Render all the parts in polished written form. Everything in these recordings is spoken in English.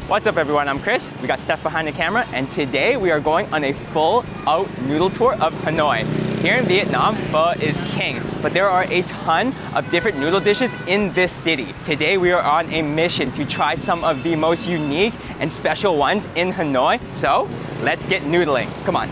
What's up everyone, I'm Chris. We got Steph behind the camera and today we are going on a full out noodle tour of Hanoi. Here in Vietnam, pho is king, but there are a ton of different noodle dishes in this city. Today we are on a mission to try some of the most unique and special ones in Hanoi. So let's get noodling, come on.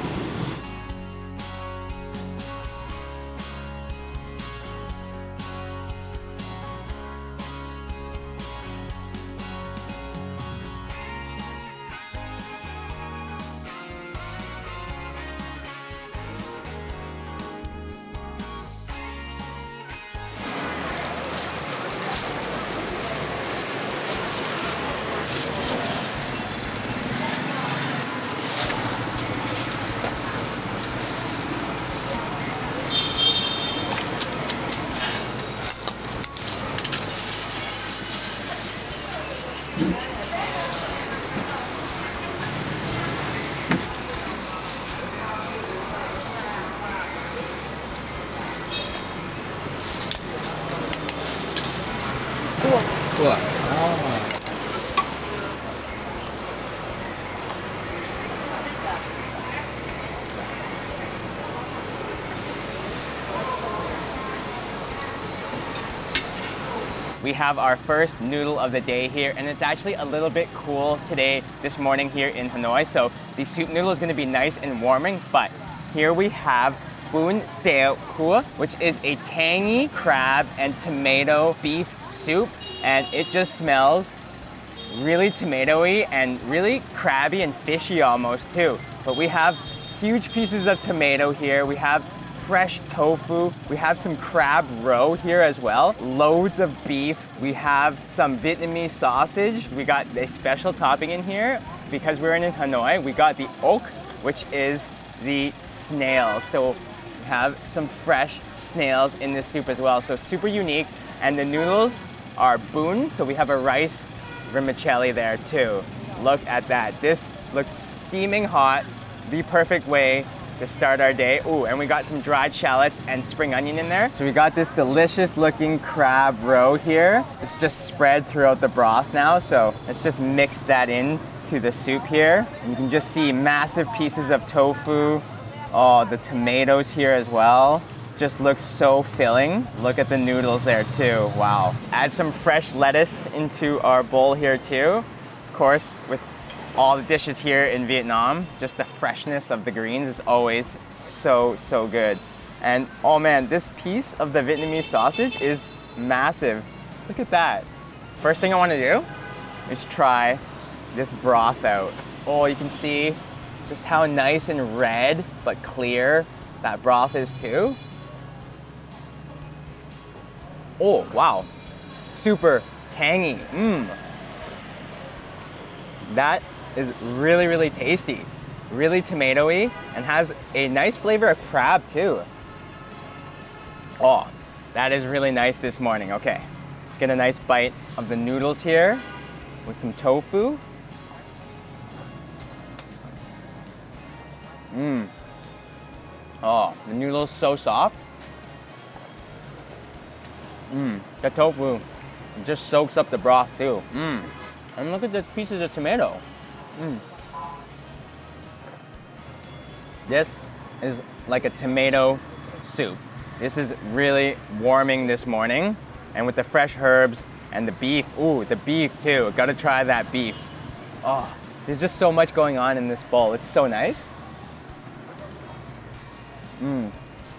We have our first noodle of the day here, and it's actually a little bit cool today, this morning here in Hanoi. So the soup noodle is going to be nice and warming, but here we have bún xèo cua, which is a tangy crab and tomato beef soup, and it just smells really tomatoey and really crabby and fishy almost too. But we have huge pieces of tomato here. We have fresh tofu. We have some crab roe here as well. Loads of beef. We have some Vietnamese sausage. We got a special topping in here because we're in Hanoi. We got the ốc, which is the snail. So we have some fresh snails in this soup as well. So super unique. And the noodles are bún. So we have a rice vermicelli there too. Look at that. This looks steaming hot. The perfect way to start our day. Ooh, and we got some dried shallots and spring onion in there. So we got this delicious looking crab roe here. It's just spread throughout the broth now. So let's just mix that in to the soup here. And you can just see massive pieces of tofu. Oh, the tomatoes here as well. Just looks so filling. Look at the noodles there too. Wow. Let's add some fresh lettuce into our bowl here too. Of course, with all the dishes here in Vietnam, just the freshness of the greens is always so good. And oh man, this piece of the Vietnamese sausage is massive. Look at that. First thing I want to do is try this broth out. Oh, you can see just how nice and red but clear that broth is too. Oh wow, super tangy. That is really tasty, really tomatoey, and has a nice flavor of crab too. Oh, that is really nice this morning. Okay, let's get a nice bite of the noodles here with some tofu. Oh, the noodles so soft. The tofu just soaks up the broth too. And look at the pieces of tomato. This is like a tomato soup. This is really warming this morning. And with the fresh herbs and the beef, ooh, the beef too. Gotta try that beef. Oh, there's just so much going on in this bowl. It's so nice.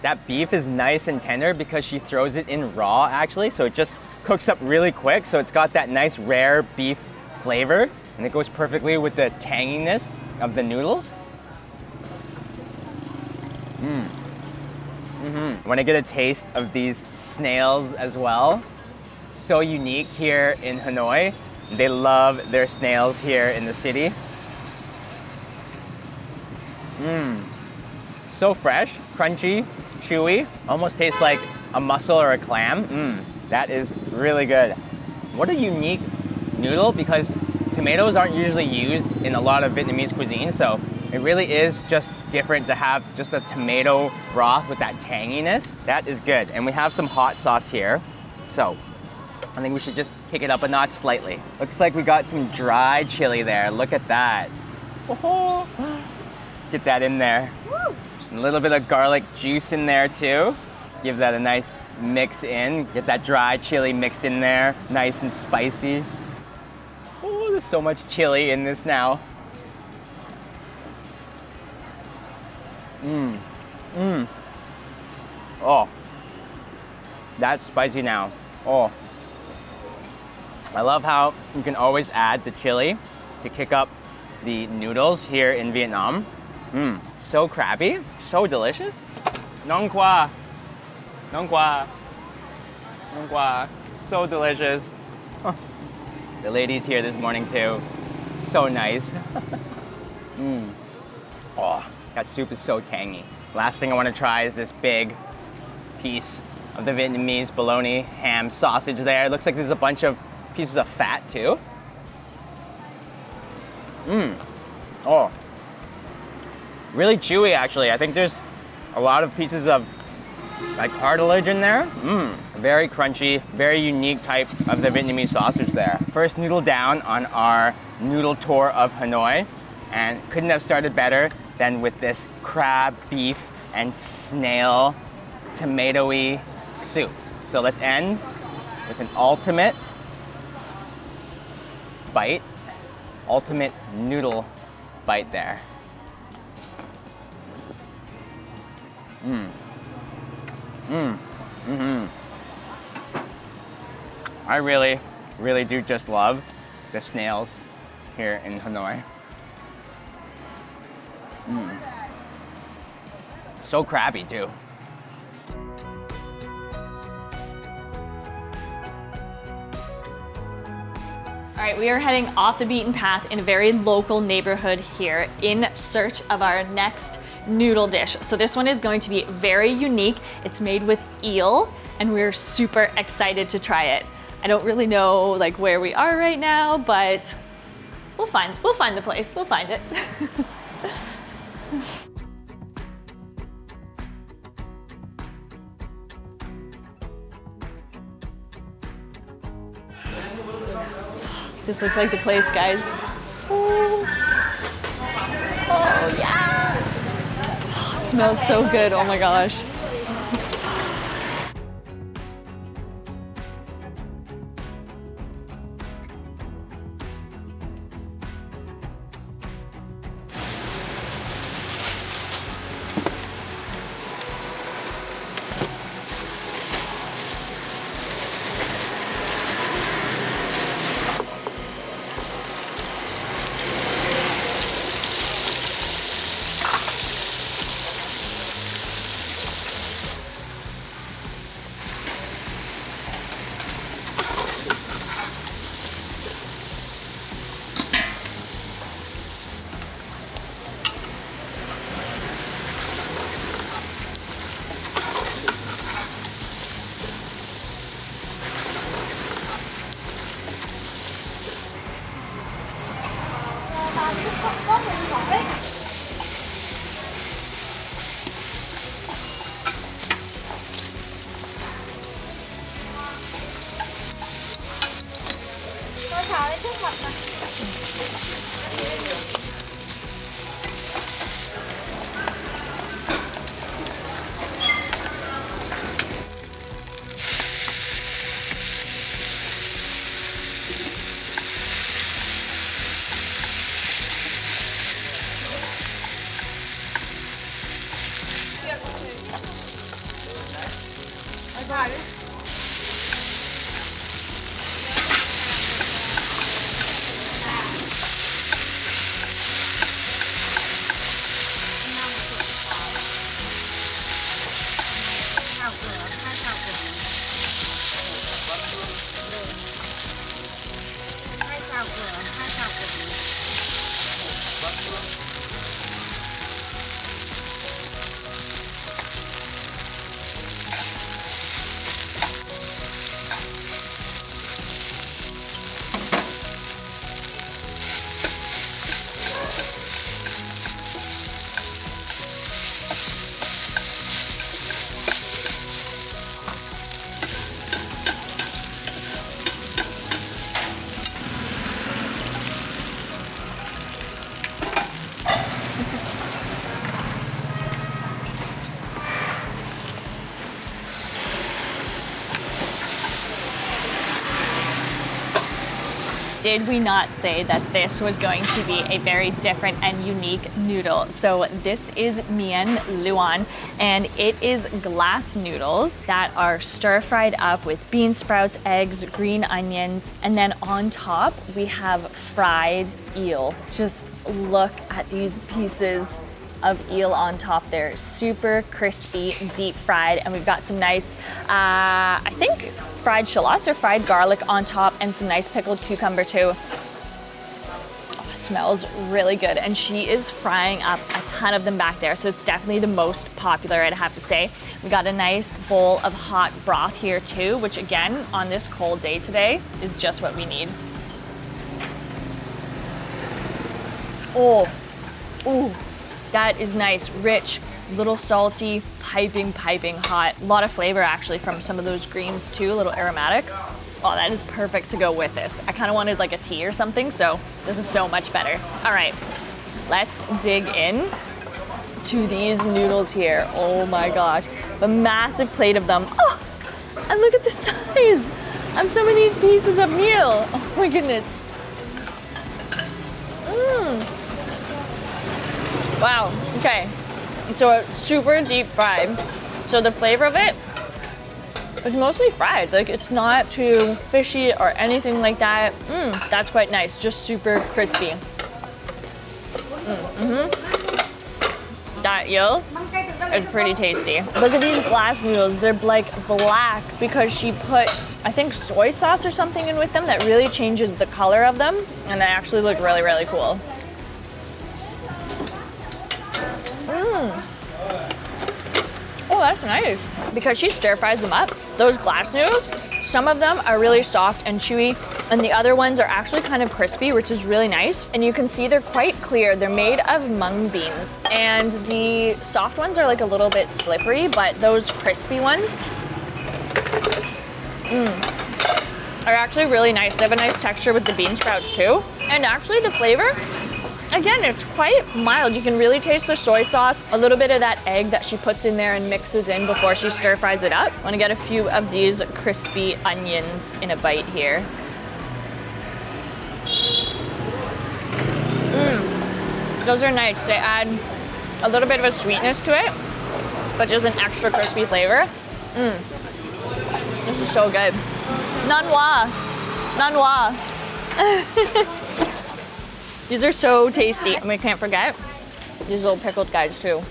That beef is nice and tender because she throws it in raw actually. So it just cooks up really quick. So it's got that nice rare beef flavor. And it goes perfectly with the tanginess of the noodles. Want to get a taste of these snails as well. So unique here in Hanoi. They love their snails here in the city. So fresh, crunchy, chewy, almost tastes like a mussel or a clam. That is really good. What a unique noodle, because tomatoes aren't usually used in a lot of Vietnamese cuisine, so it really is just different to have just a tomato broth with that tanginess. That is good. And we have some hot sauce here, so I think we should just kick it up a notch slightly. Looks like we got some dry chili there. Look at that. Oh, let's get that in there. A little bit of garlic juice in there too. Give that a nice mix in. Get that dry chili mixed in there, nice and spicy. Oh, there's so much chili in this now. Oh, that's spicy now. Oh, I love how you can always add the chili to kick up the noodles here in Vietnam. So crabby, so delicious. Nong qua, nong qua, nong qua. So delicious. The ladies here this morning too. So nice. Oh, that soup is so tangy. Last thing I want to try is this big piece of the Vietnamese bologna ham sausage there. It looks like there's a bunch of pieces of fat too. Oh, really chewy actually. I think there's a lot of pieces of like cartilage in there. Very crunchy, very unique type of the Vietnamese sausage there. First noodle down on our noodle tour of Hanoi, and couldn't have started better than with this crab, beef, and snail tomatoey soup. So let's end with an ultimate bite, ultimate noodle bite there. I really, really do just love the snails here in Hanoi. So crabby too. All right, we are heading off the beaten path in a very local neighborhood here in search of our next noodle dish. So this one is going to be very unique. It's made with eel, and we're super excited to try it. I don't really know like where we are right now, but we'll find the place. We'll find it. This looks like the place, guys. Oh yeah! Oh, smells so good, oh my gosh. did we not say that this was going to be a very different and unique noodle? So this is Mian Luan, and it is glass noodles that are stir-fried up with bean sprouts, eggs, green onions, and then on top we have fried eel. Just look at these pieces of eel on top there. Super crispy, deep fried, and we've got some nice, I think fried shallots or fried garlic on top, and some nice pickled cucumber too. Oh, smells really good, and she is frying up a ton of them back there, so it's definitely the most popular, I'd have to say. We got a nice bowl of hot broth here too, which again, on this cold day today, is just what we need. Oh, ooh. That is nice, rich, little salty, piping hot. A lot of flavor actually from some of those greens too, a little aromatic. Oh, that is perfect to go with this. I kind of wanted like a tea or something, so this is so much better. All right, let's dig in to these noodles here. Oh my gosh, a massive plate of them. Oh, and look at the size of some of these pieces of meal. Oh my goodness. Wow, okay, so it's super deep fried. So the flavor of it is mostly fried. Like, it's not too fishy or anything like that. That's quite nice, just super crispy. That eel is pretty tasty. Look at these glass noodles, they're like black because she puts, I think, soy sauce or something in with them that really changes the color of them, and they actually look really, really cool. Oh, that's nice. Because she stir fries them up, those glass noodles, some of them are really soft and chewy, and the other ones are actually kind of crispy, which is really nice. And you can see they're quite clear. They're made of mung beans, and the soft ones are like a little bit slippery, but those crispy ones are actually really nice. They have a nice texture with the bean sprouts too. And actually the flavor, again, it's quite mild. You can really taste the soy sauce, a little bit of that egg that she puts in there and mixes in before she stir fries it up. I want to get a few of these crispy onions in a bite here. Those are nice. They add a little bit of a sweetness to it, but just an extra crispy flavor. This is so good. Nanwa. Nanwa. These are so tasty. And we can't forget these little pickled guys too.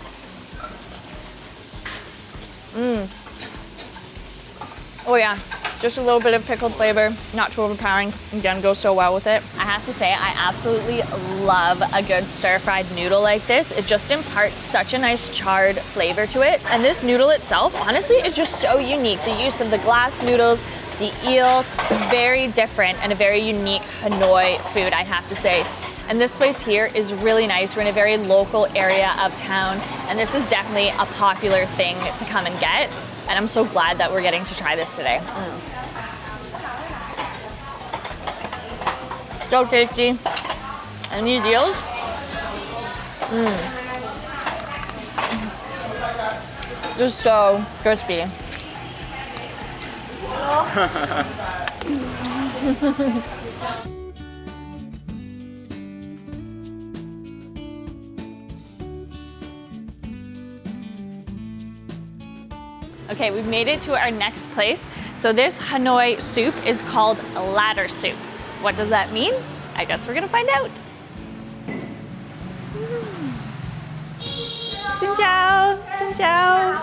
Oh yeah, just a little bit of pickled flavor, not too overpowering. Again, goes so well with it. I have to say, I absolutely love a good stir-fried noodle like this. It just imparts such a nice charred flavor to it. And this noodle itself, honestly, is just so unique. The use of the glass noodles, the eel, is very different and a very unique Hanoi food, I have to say. And this place here is really nice. We're in a very local area of town, and this is definitely a popular thing to come and get. And I'm so glad that we're getting to try this today. So tasty. And these eels, just so crispy. Okay, we've made it to our next place. So this Hanoi soup is called ladder soup. What does that mean? I guess we're gonna find out. Xin chào, xin chào.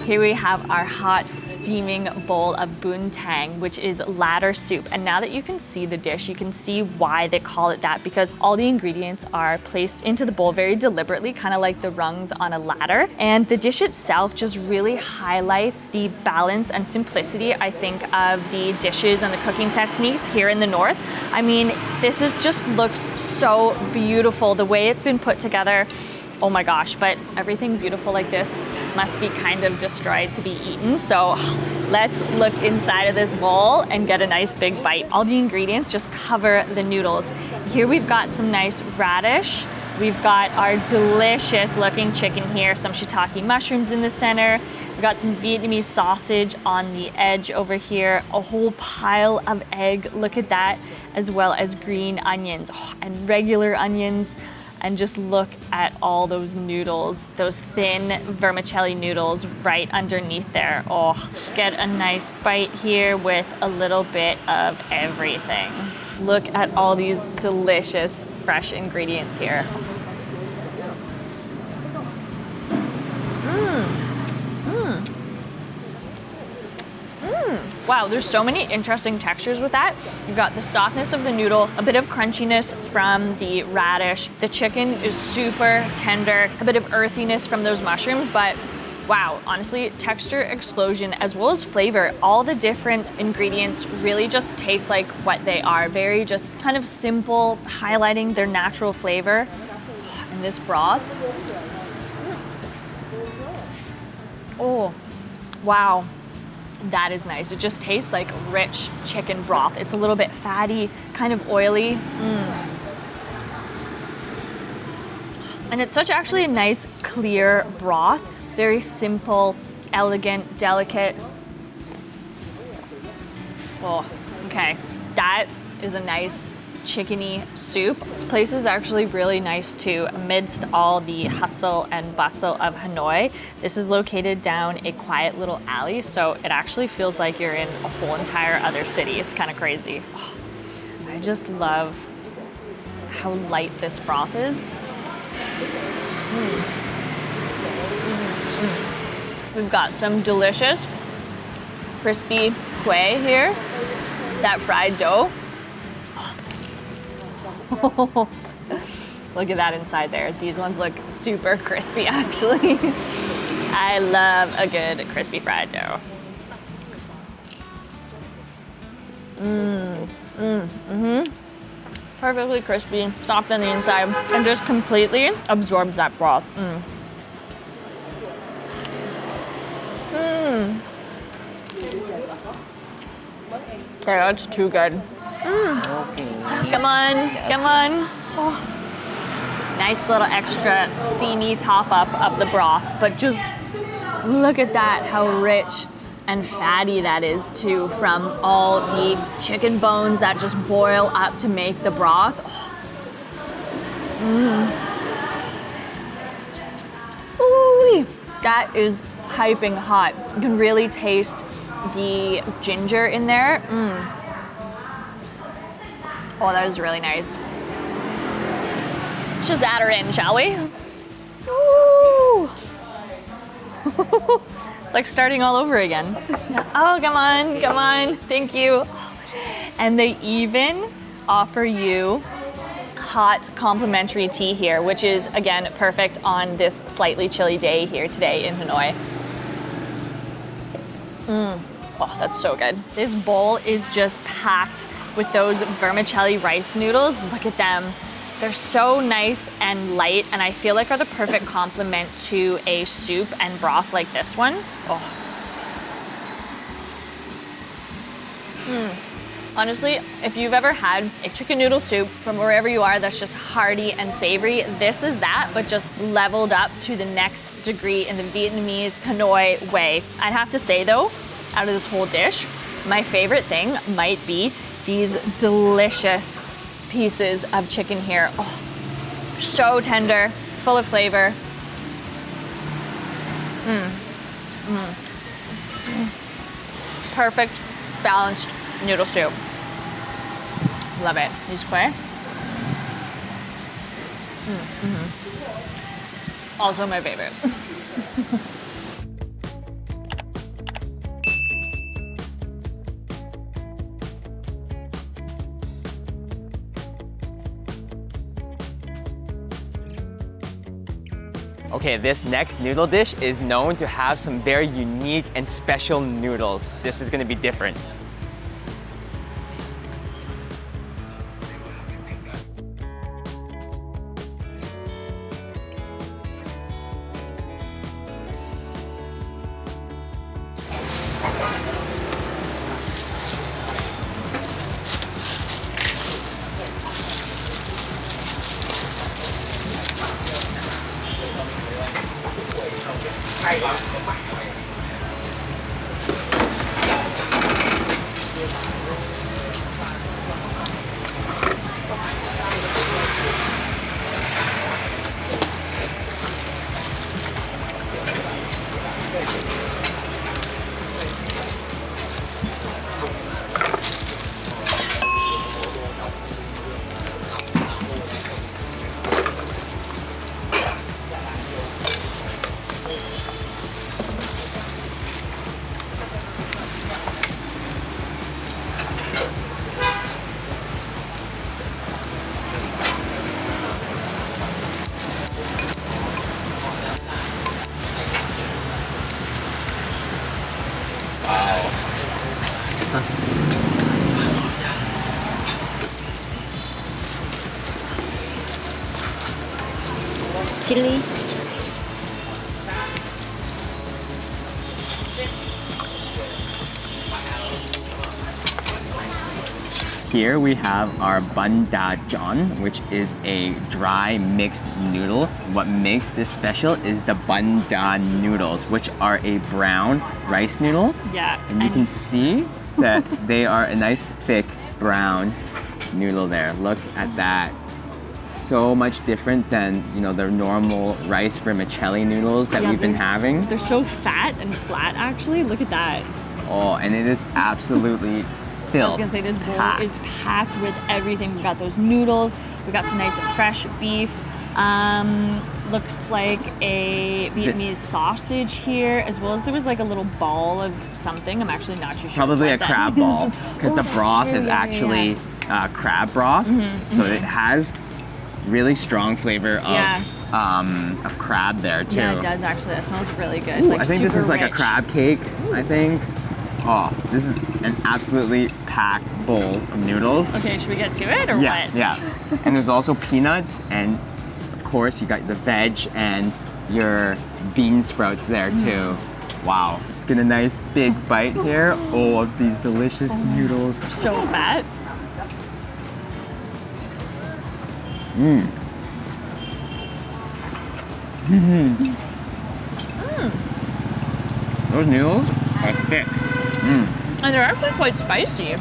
Here we have our hot steaming bowl of boontang, which is ladder soup. And now that you can see the dish, you can see why they call it that, because all the ingredients are placed into the bowl very deliberately, kind of like the rungs on a ladder. And the dish itself just really highlights the balance and simplicity, I think, of the dishes and the cooking techniques here in the north. I mean, this is just looks so beautiful, the way it's been put together. Oh my gosh, but everything beautiful like this must be kind of destroyed to be eaten. So let's look inside of this bowl and get a nice big bite. All the ingredients just cover the noodles. Here we've got some nice radish. We've got our delicious looking chicken here, some shiitake mushrooms in the center. We've got some Vietnamese sausage on the edge over here, a whole pile of egg, look at that, as well as green onions and regular onions. And just look at all those noodles, those thin vermicelli noodles right underneath there. Oh, just get a nice bite here with a little bit of everything. Look at all these delicious fresh ingredients here. Wow, there's so many interesting textures with that. You've got the softness of the noodle, a bit of crunchiness from the radish. The chicken is super tender, a bit of earthiness from those mushrooms, but wow, honestly, texture explosion as well as flavor. All the different ingredients really just taste like what they are. Very just kind of simple, highlighting their natural flavor. And this broth. Oh, wow. That is nice. It just tastes like rich chicken broth. It's a little bit fatty, kind of oily. And it's such actually a nice, clear broth. Very simple, elegant, delicate. Oh, okay. That is a nice chickeny soup. This place is actually really nice too, amidst all the hustle and bustle of Hanoi. This is located down a quiet little alley, so it actually feels like you're in a whole entire other city. It's kind of crazy. Oh, I just love how light this broth is. We've got some delicious crispy kueh here, that fried dough. Look at that inside there. These ones look super crispy, actually. I love a good crispy fried dough. Perfectly crispy, soft on the inside, and just completely absorbs that broth. Okay, that's too good. Come on, come on. Oh. Nice little extra steamy top up of the broth, but just look at that, how rich and fatty that is too, from all the chicken bones that just boil up to make the broth. Ooh, that is piping hot. You can really taste the ginger in there. Oh, that was really nice. Let's just add her in, shall we? Ooh. It's like starting all over again. Oh, come on, come on. Thank you. And they even offer you hot complimentary tea here, which is, again, perfect on this slightly chilly day here today in Hanoi. Oh, that's so good. This bowl is just packed with those vermicelli rice noodles. Look at them. They're so nice and light, and I feel like are the perfect complement to a soup and broth like this one. Oh. Honestly, if you've ever had a chicken noodle soup from wherever you are that's just hearty and savory, this is that, but just leveled up to the next degree in the Vietnamese Hanoi way. I'd have to say though, out of this whole dish, my favorite thing might be these delicious pieces of chicken here. Oh, so tender, full of flavor. Perfect, balanced noodle soup. Love it. These kueh. Also my favorite. Okay, this next noodle dish is known to have some very unique and special noodles. This is gonna be different. Chili. Here we have our bun da jon, which is a dry mixed noodle. What makes this special is the bun da noodles, which are a brown rice noodle. Yeah. And you can see that they are a nice thick brown noodle there. Look at that. So much different than, you know, the normal rice vermicelli noodles that we've been having. They're so fat and flat, actually. Look at that. Oh, and it is absolutely I was filled. gonna say this bowl packed. is packed with everything. We got those noodles. We got some nice fresh beef. Looks like a Vietnamese sausage here, as well as there was like a little ball of something. I'm actually not too sure. Probably a what that crab is. ball, because Oh, the that's broth true. is Yeah, actually crab broth. So it has really strong flavor of crab there too. Yeah, it does actually. That smells really good. Ooh, Like, I think this super is like a rich. crab cake, I think. Oh, this is an absolutely packed bowl of noodles. Okay, should we get to it or Yeah, what? yeah. And there's also peanuts, and of course you got the veg and your bean sprouts there too. Wow, let's get a nice big bite here. Oh, of these delicious noodles. So fat. Those noodles are thick. And they're actually quite spicy.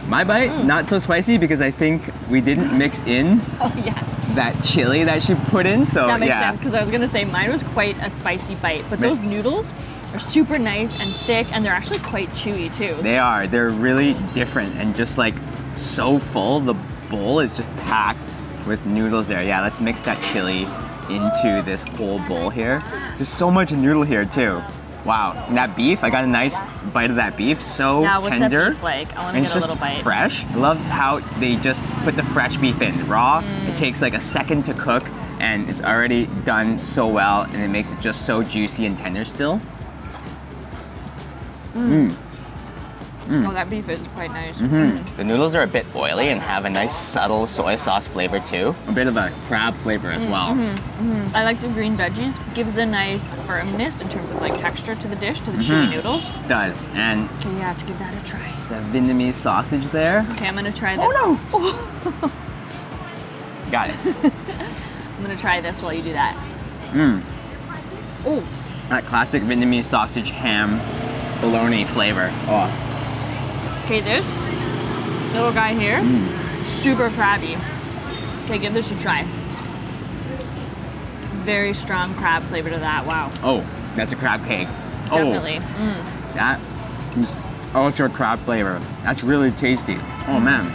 My bite, not so spicy because I think we didn't mix in Oh yeah. that chili that she put in. So That makes yeah. sense because I was gonna say mine was quite a spicy bite, but those noodles are super nice and thick, and they're actually quite chewy too. They are. They're really different and just like so full. The bowl is just packed with noodles there. Yeah, let's mix that chili into this whole bowl here. There's so much noodle here too. Wow. And that beef, I got a nice bite of that beef. So Now, what's tender. that beef like? I want to And get it's a just little bite. fresh. I love how they just put the fresh beef in. Raw, it takes like a second to cook and it's already done so well and it makes it just so juicy and tender still. Oh, that beef is quite nice. The noodles are a bit oily and have a nice subtle soy sauce flavor too. A bit of a crab flavor as well. I like the green veggies. Gives a nice firmness in terms of like texture to the dish, to the chewy noodles. Does. And Okay, you have to give that a try. the Vietnamese sausage there. Okay, I'm gonna try this. Oh no! Got it. I'm gonna try this while you do that. Oh, That classic Vietnamese sausage ham bologna flavor. Oh, okay, this little guy here, super crabby. Okay, give this a try. Very strong crab flavor to that. Wow, oh, that's a crab cake. definitely. Oh, that is ultra crab flavor. That's really tasty. Oh man,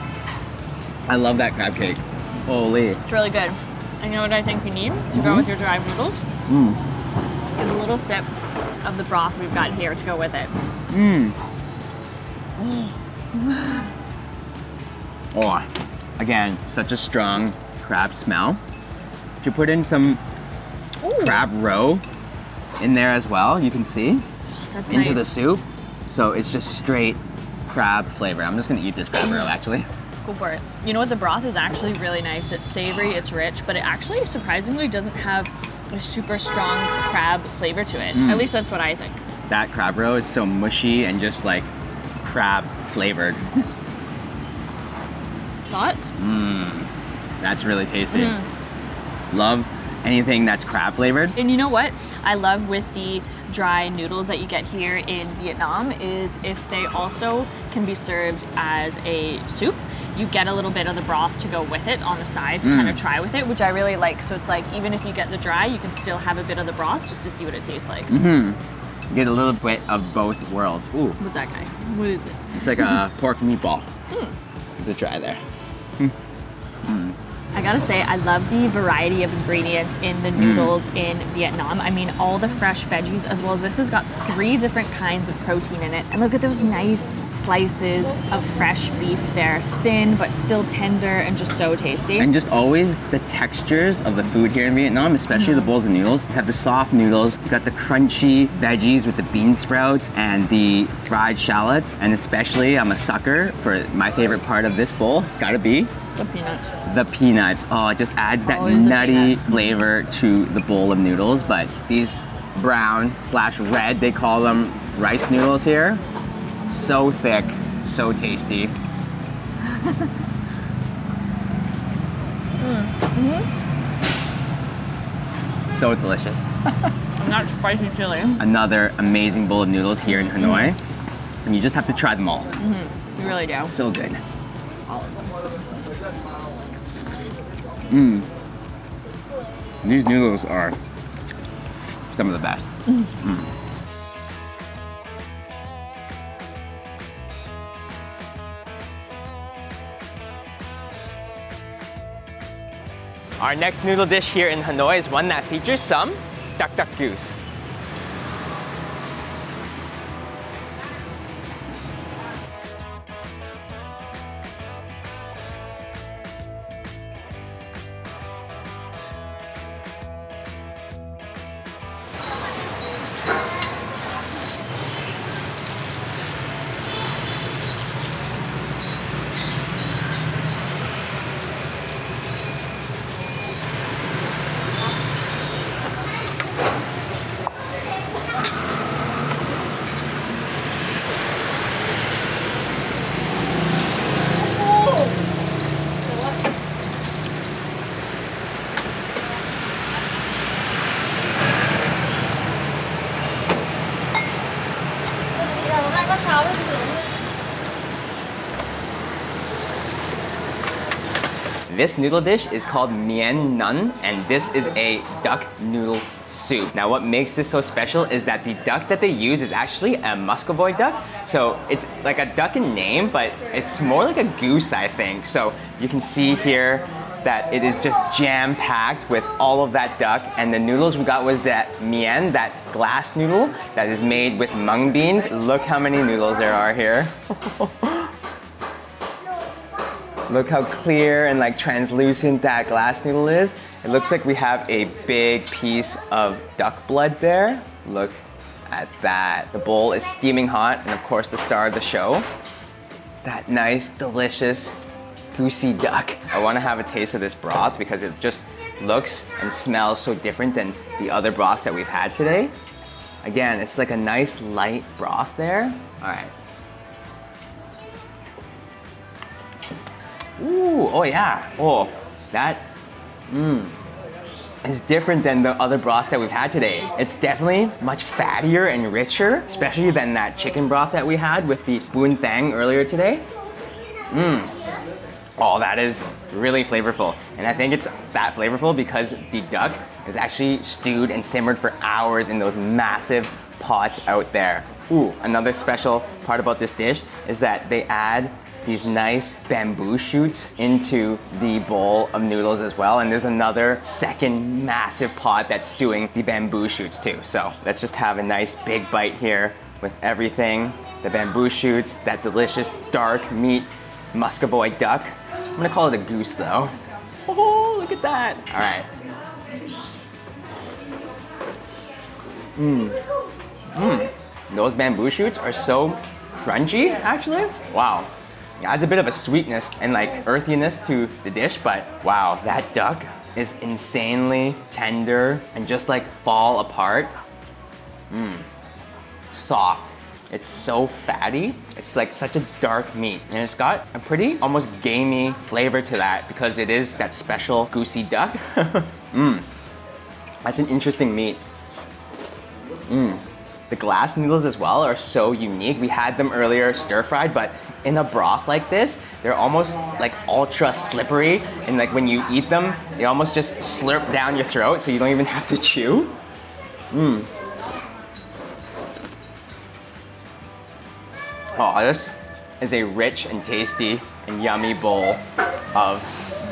I love that crab cake. Holy. It's really good. And you know what I think you need to go with your dry noodles? Is a little sip of the broth we've got here to go with it. Oh, again, such a strong crab smell. To put in some crab roe in there as well. You can see That's into nice. the soup. So it's just straight crab flavor. I'm just gonna eat this crab roe actually. Go for it. You know what? The broth is actually really nice. It's savory, it's rich, but it actually surprisingly doesn't have a super strong crab flavor to it. At least that's what I think. That crab roe is so mushy and just like crab flavored. Thoughts? That's really tasty. Love anything that's crab flavored. And you know what I love with the dry noodles that you get here in Vietnam is if they also can be served as a soup. You get a little bit of the broth to go with it on the side to kind of try with it, which I really like. So it's like, even if you get the dry, you can still have a bit of the broth just to see what it tastes like. You get a little bit of both worlds. Ooh, What's that guy? What is it? it's like a pork meatball. The dry there. I gotta say, I love the variety of ingredients in the noodles in Vietnam. I mean, all the fresh veggies, as well as this has got 3 different kinds of protein in it. And look at those nice slices of fresh beef there, thin but still tender and just so tasty. And just always the textures of the food here in Vietnam, especially the bowls of noodles. You have the soft noodles, you got the crunchy veggies with the bean sprouts and the fried shallots. And especially, I'm a sucker for my favorite part of this bowl. It's gotta be The peanuts. the peanuts. Oh, it just adds that Always the nutty peanuts. flavor to the bowl of noodles. But these brown/red, they call them rice noodles here. So thick, so tasty. So delicious. And not spicy chili. Another amazing bowl of noodles here in Hanoi. And you just have to try them all. You really do. So good. These noodles are some of the best. Our next noodle dish here in Hanoi is one that features some duck duck goose. This noodle dish is called Mien Nun, and this is a duck noodle soup. Now what makes this so special is that the duck that they use is actually a Muscovy duck. So it's like a duck in name, but it's more like a goose, I think. So you can see here that it is just jam-packed with all of that duck, and the noodles we got was that mien, that glass noodle that is made with mung beans. Look how many noodles there are here. Look how clear and like translucent that glass noodle is. It looks like we have a big piece of duck blood there. Look at that. The bowl is steaming hot, and of course the star of the show, that nice, delicious, goosey duck. I want to have a taste of this broth because it just looks and smells so different than the other broths that we've had today. Again, it's like a nice light broth there. All right. Ooh, oh yeah. Oh, that is different than the other broths that we've had today. It's definitely much fattier and richer, especially than that chicken broth that we had with the bun thang earlier today. Oh, that is really flavorful. And I think it's that flavorful because the duck is actually stewed and simmered for hours in those massive pots out there. Ooh, another special part about this dish is that they add these nice bamboo shoots into the bowl of noodles as well. And there's another second massive pot that's stewing the bamboo shoots too. So let's just have a nice big bite here with everything. The bamboo shoots, that delicious dark meat Muscovy duck. I'm gonna call it a goose though. Oh, look at that. All right. Those bamboo shoots are so crunchy, actually. Wow. It adds a bit of a sweetness and like earthiness to the dish, but wow, that duck is insanely tender and just like fall apart. Soft. It's so fatty. It's like such a dark meat. And it's got a pretty almost gamey flavor to that because it is that special goosey duck. That's an interesting meat. The glass noodles as well are so unique. We had them earlier stir-fried, but in a broth like this, they're almost like ultra slippery. And like when you eat them, they almost just slurp down your throat so you don't even have to chew. Oh, this is a rich and tasty and yummy bowl of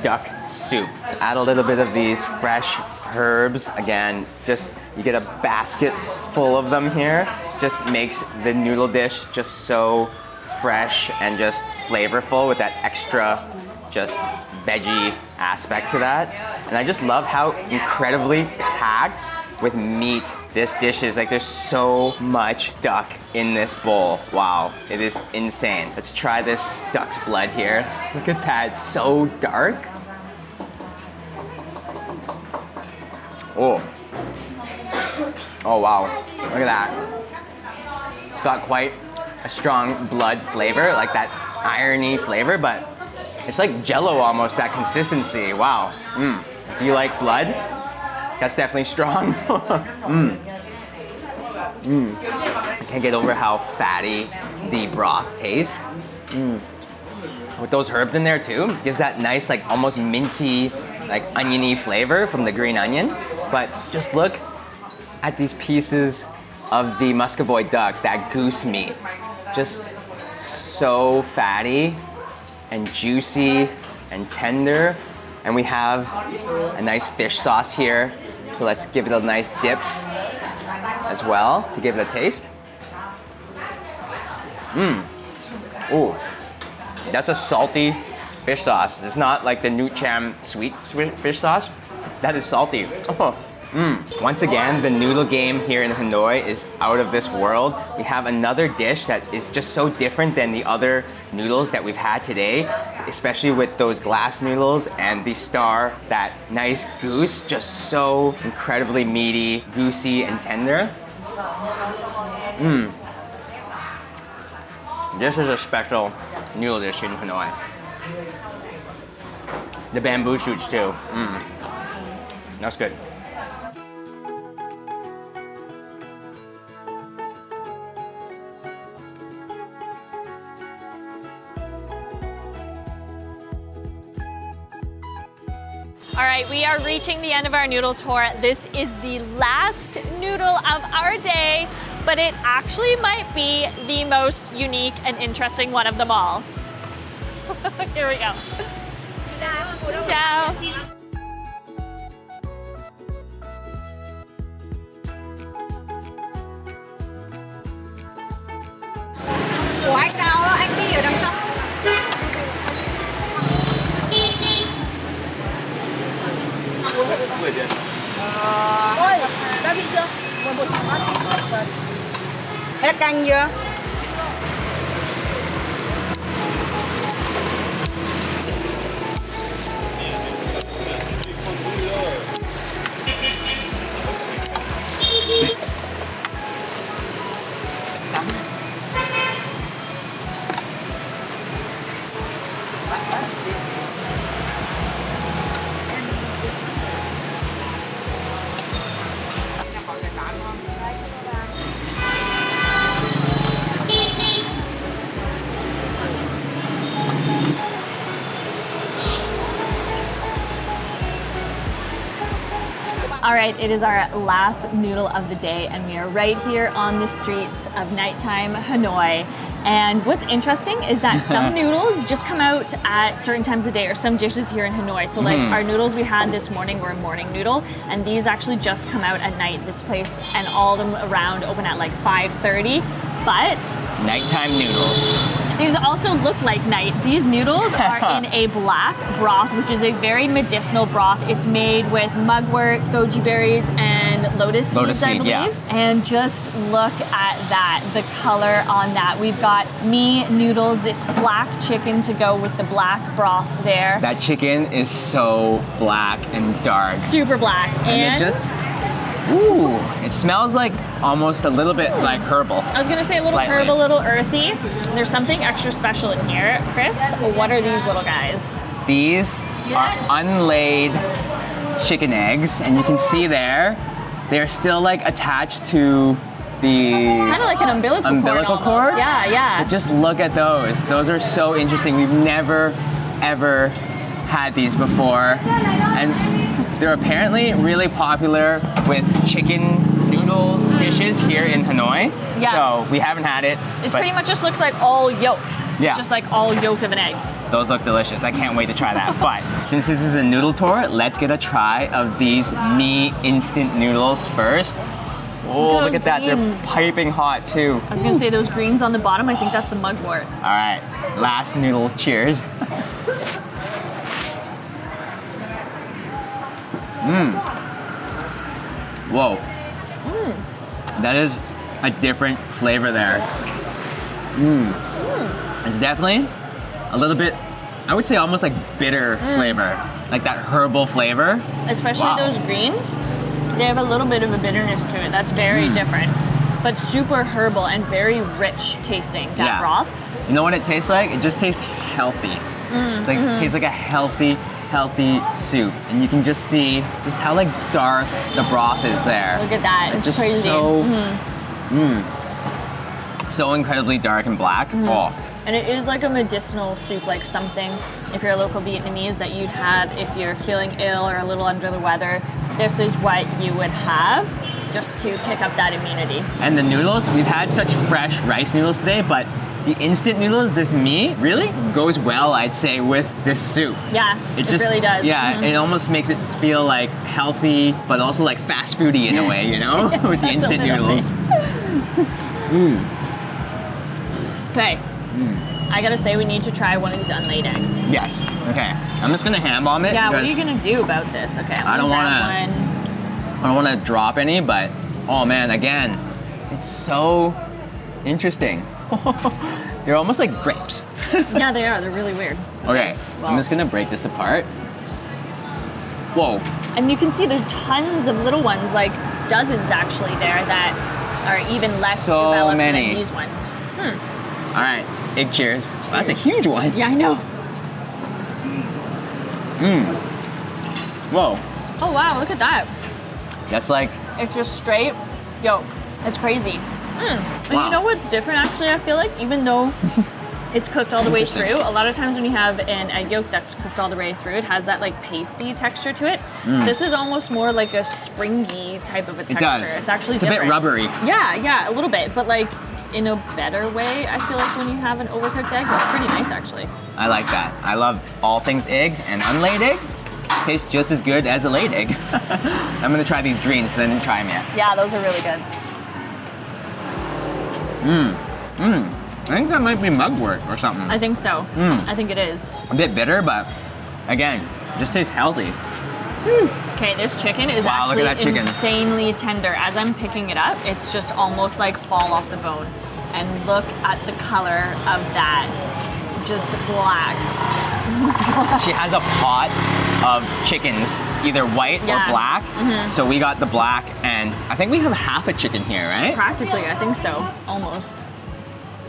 duck soup. Add a little bit of these fresh herbs. Again, just you get a basket full of them here. Just makes the noodle dish just so fresh and just flavorful with that extra just veggie aspect to that. And I just love how incredibly packed with meat this dish is. Like there's so much duck in this bowl. Wow, it is insane. Let's try this duck's blood here. Look at that, it's so dark. Oh. Oh wow, look at that. It's got quite a strong blood flavor, like that irony flavor, but it's like Jello almost, that consistency. Wow. If you like blood, that's definitely strong. I can't get over how fatty the broth tastes. With those herbs in there too, gives that nice like almost minty, like oniony flavor from the green onion. But just look at these pieces of the muscovy duck, that goose meat. Just so fatty and juicy and tender. And we have a nice fish sauce here. So let's give it a nice dip as well to give it a taste. Ooh, that's a salty fish sauce. It's not like the Nut Cham sweet fish sauce. That is salty. Once again, the noodle game here in Hanoi is out of this world. We have another dish that is just so different than the other noodles that we've had today, especially with those glass noodles and the star, that nice goose, just so incredibly meaty, goosey, and tender. This is a special noodle dish in Hanoi. The bamboo shoots too. That's good. All right, we are reaching the end of our noodle tour. This is the last noodle of our day, but it actually might be the most unique and interesting one of them all. Here we go. Ciao. Của anh nào đó, anh đi ở đằng sau. Ôi, đã bị chưa? 11 tháng. Hết canh chưa? All right, it is our last noodle of the day, and we are right here on the streets of nighttime Hanoi. And what's interesting is that some noodles just come out at certain times of day, or some dishes here in Hanoi. So like our noodles we had this morning were a morning noodle, and these actually just come out at night. This place and all of them around open at like 5:30, but Nighttime noodles. These also look like night. These noodles are in a black broth, which is a very medicinal broth. It's made with mugwort, goji berries, and lotus seeds, I believe. Yeah. And just look at that, the color on that. We've got mee noodles, this black chicken to go with the black broth there. That chicken is so black and dark. Super black. And it just, ooh, it smells like almost a little bit like herbal. I was gonna say a little Slightly. herb, a little earthy. There's something extra special in here. Chris, what are these little guys? These are unlaid chicken eggs, and you can see there, they're still like attached to the Kind of like an umbilical cord. cord. Yeah, yeah. But just look at those. Those are so interesting. We've never, ever had these before. And they're apparently really popular with chicken noodles dishes here in Hanoi. Yeah. So we haven't had it. It but pretty much just looks like all yolk. Yeah. Just like all yolk of an egg. those look delicious. I can't wait to try that. But since this is a noodle tour, let's get a try of these mee instant noodles first. Oh, look at that. greens. They're piping hot too. I was gonna say those greens on the bottom, I think that's the mugwort. All right, last noodle, cheers. Whoa. That is a different flavor there. It's definitely a little bit, I would say almost like bitter flavor, like that herbal flavor. Especially Wow. those greens, they have a little bit of a bitterness to it. That's very different, but super herbal and very rich tasting, that broth. You know what it tastes like? It just tastes healthy. It's like, it tastes like a healthy soup. And you can just see just how like dark the broth is there. Look at that, it's just crazy. so, so incredibly dark and black. Oh, And it is like a medicinal soup, like something, if you're a local Vietnamese, that you'd have if you're feeling ill or a little under the weather. This is what you would have just to kick up that immunity. and the noodles, we've had such fresh rice noodles today, but the instant noodles, this mee, really goes well, I'd say, with this soup. Yeah, it really does. Yeah, Mhm. it almost makes it feel like healthy, but also like fast foody in a way, you know, with the just a instant little noodles. Okay, I gotta say we need to try one of these unlaid eggs. Yes. Okay. I'm just gonna hand bomb it. Yeah, what are because you gonna do about this? Okay, I don't wanna. I don't want to drop any, but oh man, again, it's so interesting. They're almost like grapes. Yeah, they are. They're really weird. Okay, well. I'm just gonna break this apart. Whoa. And you can see there's tons of little ones, like dozens actually there, that are even less So developed many. than these ones. All right, egg cheers. Wow, that's a huge one. Yeah, I know. Whoa. Oh wow, look at that. That's like, It's just straight yolk. It's crazy. And Wow. you know what's different actually, I feel like? Even though it's cooked all the way Interesting. through, a lot of times when you have an egg yolk that's cooked all the way through, it has that like pasty texture to it. This is almost more like a springy type of a it texture. does. It's actually it's different. a bit rubbery. Yeah, a little bit, but like in a better way, I feel like when you have an overcooked egg, it's pretty nice actually. I like that. I love all things egg, and unlaid egg tastes just as good as a laid egg. I'm gonna try these greens because I didn't try them yet. Yeah, those are really good. I think that might be mugwort or something. I think so. I think it is. A bit bitter, but again, just tastes healthy. Okay, this chicken is Wow, look actually at that chicken. insanely tender. As I'm picking it up, it's just almost like fall off the bone. And look at the color of that. Just black. She has a pot of chickens, either white Yeah. or black. So we got the black, and I think we have half a chicken here, right? Practically, I think so. Almost.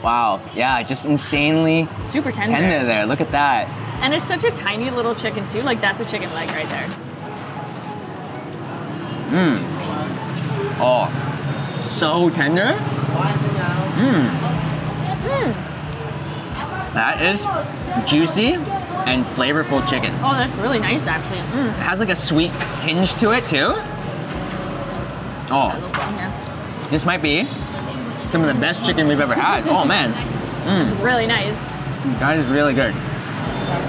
Wow, yeah, just insanely Super tender. tender there. Look at that. And it's such a tiny little chicken too. Like that's a chicken leg right there. Oh, so tender. That is juicy and flavorful chicken. Oh, that's really nice actually. It has like a sweet tinge to it too. Oh, Yeah. this might be some of the best chicken we've ever had. Oh man, It's really nice. that is really good.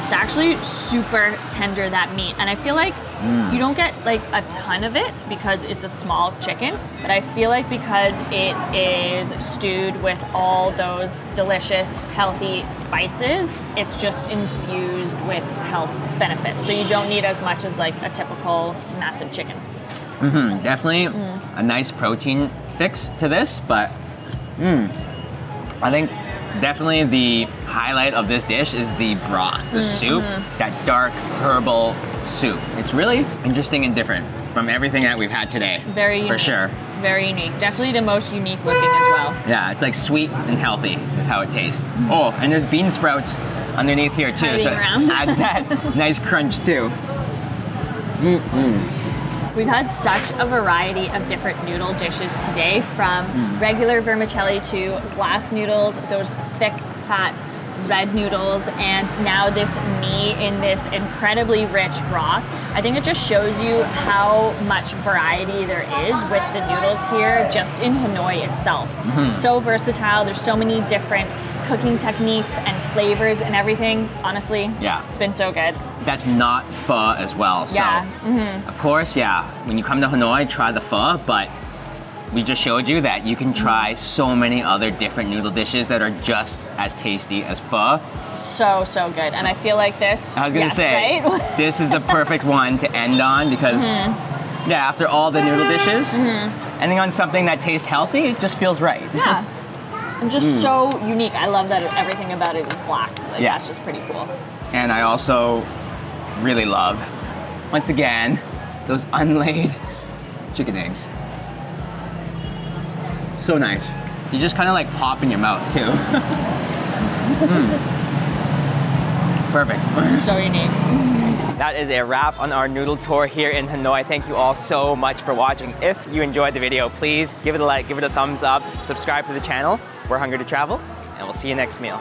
It's actually super tender, that meat. And I feel like You don't get like a ton of it because it's a small chicken, but I feel like because it is stewed with all those delicious, healthy spices, it's just infused with health benefits. So you don't need as much as like a typical massive chicken. Definitely a nice protein fix to this, but I think definitely the highlight of this dish is the broth, the soup, that dark herbal soup. It's really interesting and different from everything that we've had today. Very unique. For sure. Very unique. Definitely the most unique looking as well. Yeah, it's like sweet and healthy is how it tastes. Oh, and there's bean sprouts underneath here too, Hiding so it around. adds that nice crunch too. We've had such a variety of different noodle dishes today, from regular vermicelli to glass noodles, those thick, fat red noodles, and now this mee in this incredibly rich broth. I think it just shows you how much variety there is with the noodles here just in Hanoi itself. So versatile, there's so many different cooking techniques and flavors and everything. Honestly, Yeah. it's been so good. That's not pho as well. So, Yeah. of course, yeah, when you come to Hanoi, try the pho, but we just showed you that you can try so many other different noodle dishes that are just as tasty as pho. So, so good. And I feel like this, I was gonna yes, say, right? this is the perfect one to end on because, yeah, after all the noodle dishes, ending on something that tastes healthy, it just feels right. Yeah. And just so unique. I love that everything about it is black. Like, Yeah. that's just pretty cool. And I also really love, once again, those unlaid chicken eggs. So nice. You just kind of like pop in your mouth too. Perfect. So unique. That is a wrap on our noodle tour here in Hanoi. Thank you all so much for watching. If you enjoyed the video, please give it a like, give it a thumbs up, subscribe to the channel. We're Hungry to Travel, and we'll see you next meal.